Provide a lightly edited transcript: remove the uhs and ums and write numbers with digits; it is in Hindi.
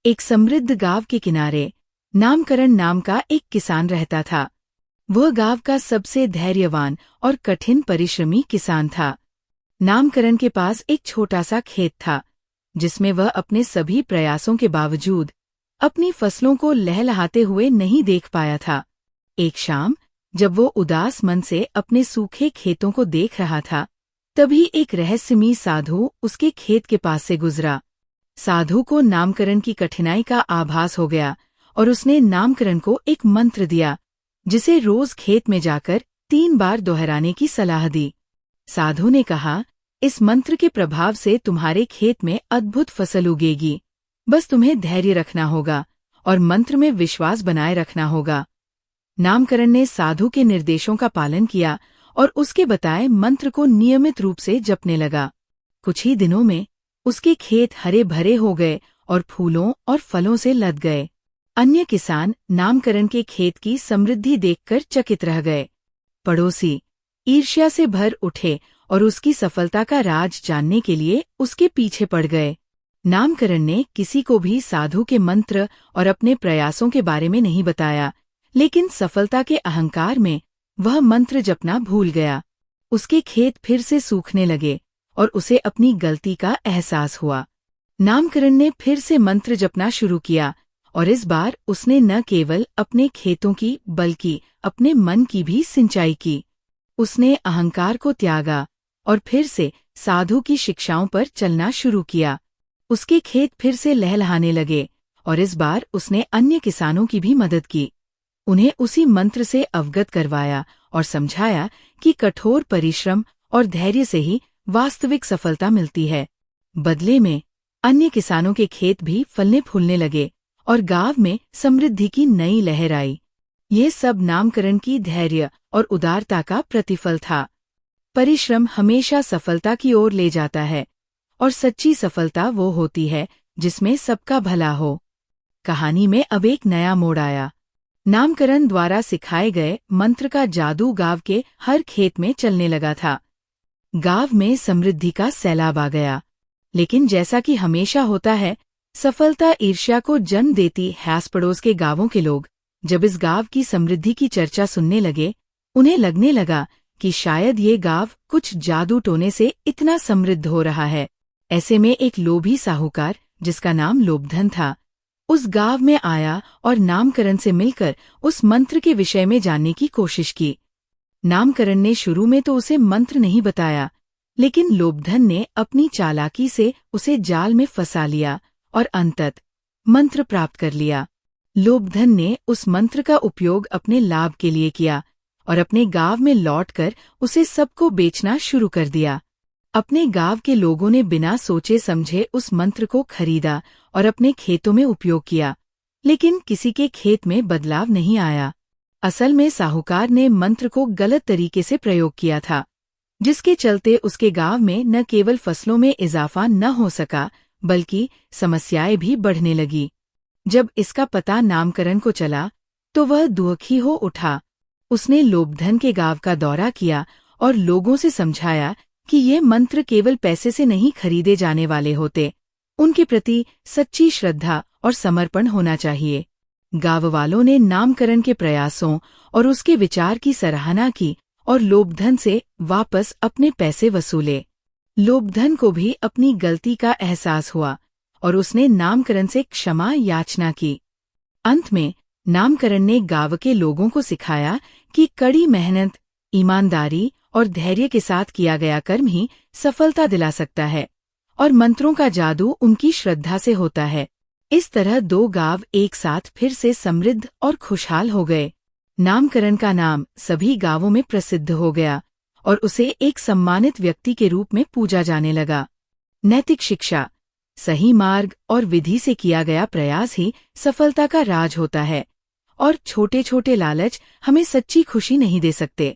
एक समृद्ध गांव के किनारे नामकरण नाम का एक किसान रहता था। वह गांव का सबसे धैर्यवान और कठिन परिश्रमी किसान था। नामकरण के पास एक छोटा सा खेत था, जिसमें वह अपने सभी प्रयासों के बावजूद अपनी फसलों को लहलहाते हुए नहीं देख पाया था। एक शाम जब वो उदास मन से अपने सूखे खेतों को देख रहा था, तभी एक रहस्यमयी साधु उसके खेत के पास से गुजरा। साधु को नामकरण की कठिनाई का आभास हो गया और उसने नामकरण को एक मंत्र दिया, जिसे रोज खेत में जाकर 3 बार दोहराने की सलाह दी। साधु ने कहा, इस मंत्र के प्रभाव से तुम्हारे खेत में अद्भुत फसल उगेगी। बस तुम्हें धैर्य रखना होगा और मंत्र में विश्वास बनाए रखना होगा। नामकरण ने साधु के निर्देशों का पालन किया और उसके बताए मंत्र को नियमित रूप से जपने लगा। कुछ ही दिनों में उसके खेत हरे भरे हो गए और फूलों और फलों से लद गए। अन्य किसान नामकरण के खेत की समृद्धि देखकर चकित रह गए। पड़ोसी ईर्ष्या से भर उठे और उसकी सफलता का राज जानने के लिए उसके पीछे पड़ गए। नामकरण ने किसी को भी साधु के मंत्र और अपने प्रयासों के बारे में नहीं बताया, लेकिन सफलता के अहंकार में वह मंत्र जपना भूल गया। उसके खेत फिर से सूखने लगे और उसे अपनी गलती का एहसास हुआ। नामकरण ने फिर से मंत्र जपना शुरू किया और इस बार उसने न केवल अपने खेतों की बल्कि अपने मन की भी सिंचाई की। उसने अहंकार को त्यागा और फिर से साधु की शिक्षाओं पर चलना शुरू किया। उसके खेत फिर से लहलहाने लगे और इस बार उसने अन्य किसानों की भी मदद की। उन्हें उसी मंत्र से अवगत करवाया और समझाया कि कठोर परिश्रम और धैर्य से ही वास्तविक सफलता मिलती है। बदले में अन्य किसानों के खेत भी फलने फूलने लगे और गांव में समृद्धि की नई लहर आई। ये सब नामकरण की धैर्य और उदारता का प्रतिफल था। परिश्रम हमेशा सफलता की ओर ले जाता है और सच्ची सफलता वो होती है जिसमें सबका भला हो। कहानी में अब एक नया मोड़ आया। नामकरण द्वारा सिखाए गए मंत्र का जादू गांव के हर खेत में चलने लगा था। गांव में समृद्धि का सैलाब आ गया, लेकिन जैसा कि हमेशा होता है, सफलता ईर्ष्या को जन्म देती है। आस पड़ोस के गांवों के लोग जब इस गांव की समृद्धि की चर्चा सुनने लगे, उन्हें लगने लगा कि शायद ये गांव कुछ जादू टोने से इतना समृद्ध हो रहा है। ऐसे में एक लोभी साहूकार, जिसका नाम लोभधन था, उस गांव में आया और नामकरण से मिलकर उस मंत्र के विषय में जानने की कोशिश की। नामकरण ने शुरू में तो उसे मंत्र नहीं बताया, लेकिन लोभधन ने अपनी चालाकी से उसे जाल में फंसा लिया और अंततः मंत्र प्राप्त कर लिया। लोभधन ने उस मंत्र का उपयोग अपने लाभ के लिए किया और अपने गांव में लौटकर उसे सबको बेचना शुरू कर दिया। अपने गांव के लोगों ने बिना सोचे समझे उस मंत्र को खरीदा और अपने खेतों में उपयोग किया, लेकिन किसी के खेत में बदलाव नहीं आया। असल में साहूकार ने मंत्र को गलत तरीके से प्रयोग किया था, जिसके चलते उसके गांव में न केवल फसलों में इजाफा न हो सका, बल्कि समस्याएं भी बढ़ने लगी। जब इसका पता नामकरण को चला, तो वह दुखी हो उठा। उसने लोभधन के गांव का दौरा किया और लोगों से समझाया कि ये मंत्र केवल पैसे से नहीं खरीदे जाने वाले होते। उनके प्रति सच्ची श्रद्धा और समर्पण होना चाहिए। गांव वालों ने नामकरण के प्रयासों और उसके विचार की सराहना की और लोभधन से वापस अपने पैसे वसूले। लोभधन को भी अपनी गलती का एहसास हुआ और उसने नामकरण से क्षमा याचना की। अंत में नामकरण ने गांव के लोगों को सिखाया कि कड़ी मेहनत, ईमानदारी और धैर्य के साथ किया गया कर्म ही सफलता दिला सकता है और मंत्रों का जादू उनकी श्रद्धा से होता है। इस तरह 2 गांव एक साथ फिर से समृद्ध और खुशहाल हो गए। नामकरण का नाम सभी गांवों में प्रसिद्ध हो गया और उसे एक सम्मानित व्यक्ति के रूप में पूजा जाने लगा। नैतिक शिक्षा, सही मार्ग और विधि से किया गया प्रयास ही सफलता का राज होता है और छोटे छोटे लालच हमें सच्ची खुशी नहीं दे सकते।